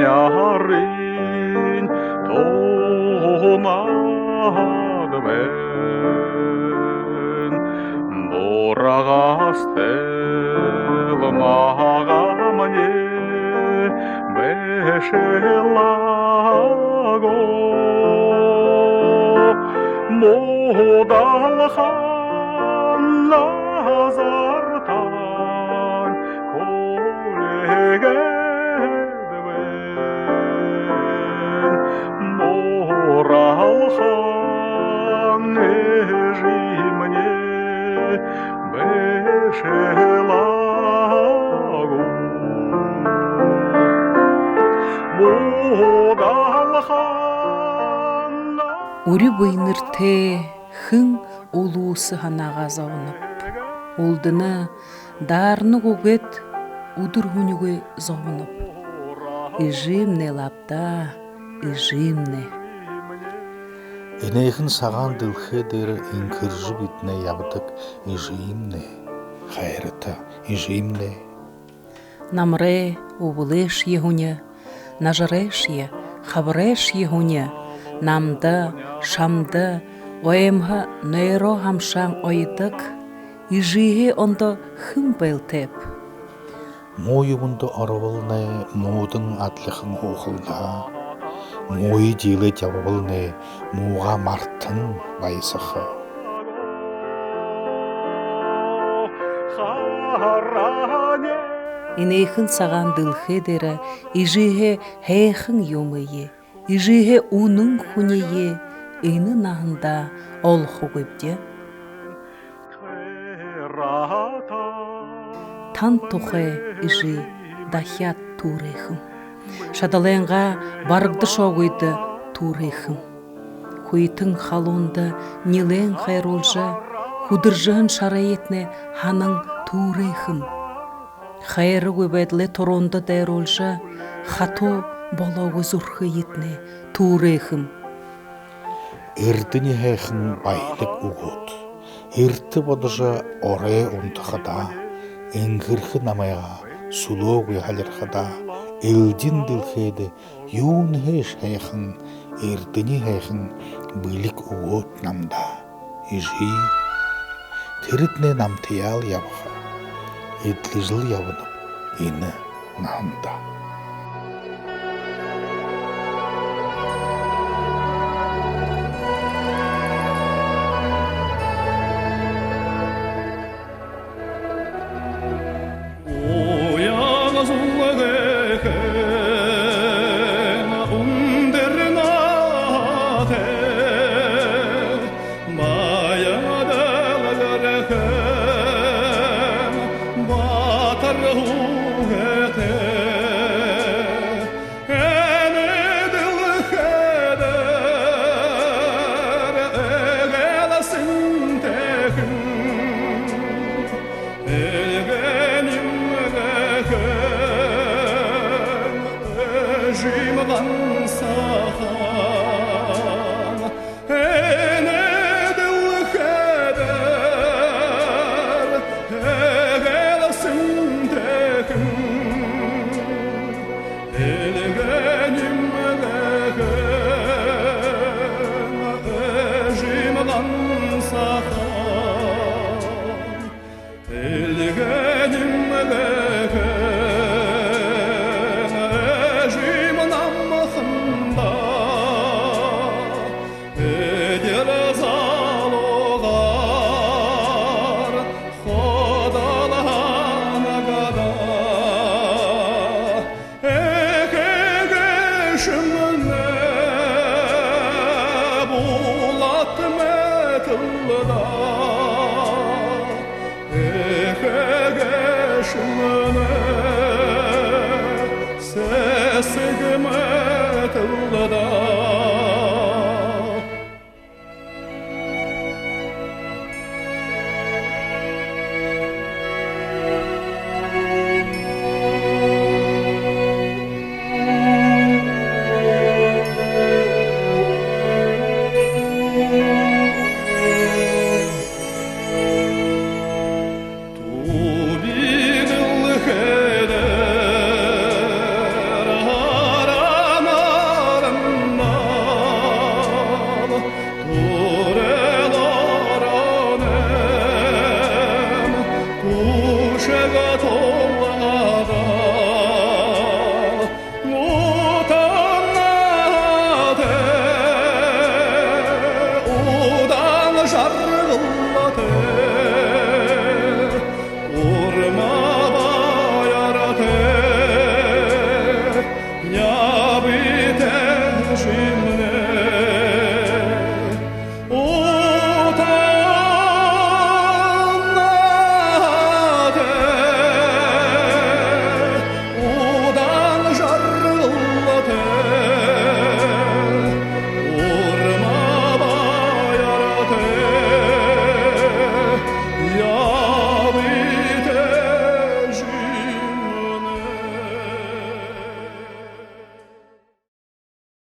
narrin tomadı ben boragastıl mağamne beşelago modalhan nazartan kolegedven moralhan ejimne beşelago modalhan Үрі бұйныр те хың олуысы ханаға зауынып. Олдыны дарны көгет удыр хүніге зауынып. Ижимне лапта, ижимне. Энейхін саған дылхедер инкіржі бітіне ябдық ижимне. Хайрыта ижимне. Намре обылеш егуне, нажыреш е, хабыреш егуне. Намды, шамды, ойымға нөйро хамшаң ойдық, ижиге онды хым бәлтеп. Мойы бұнды арывылны мудың атлықын оғылда, мойы дейлі жабылны муға марттың байсықы. Инейхін саған дылхедері, ижиге хейхін юмые. Ижиге унын хүнее, ені нағында ол хугыбде. Тан тухе ижи дахят турехым. Шадалайынға барыгды шоғыйды турехым. Хуйтың халунды нилен хайролжа, худыржығын шарайетне ханың турехым. Хайры көбәдлі торонды дайролжа, хату болауы зұрхы етне турехым. Эрдіні хэйхін байлық ұғыд. Эрді бодыжа орай ұнтықыда, әңгірхі намайға сулоғы халырқыда, элдин дылхеді юн хэйш хэйхін, эрдіні хэйхін білік ұғыд намда. Ижи, терітне намтиял ябыға, етлі жыл ябынып, ені намда. Sesime tılda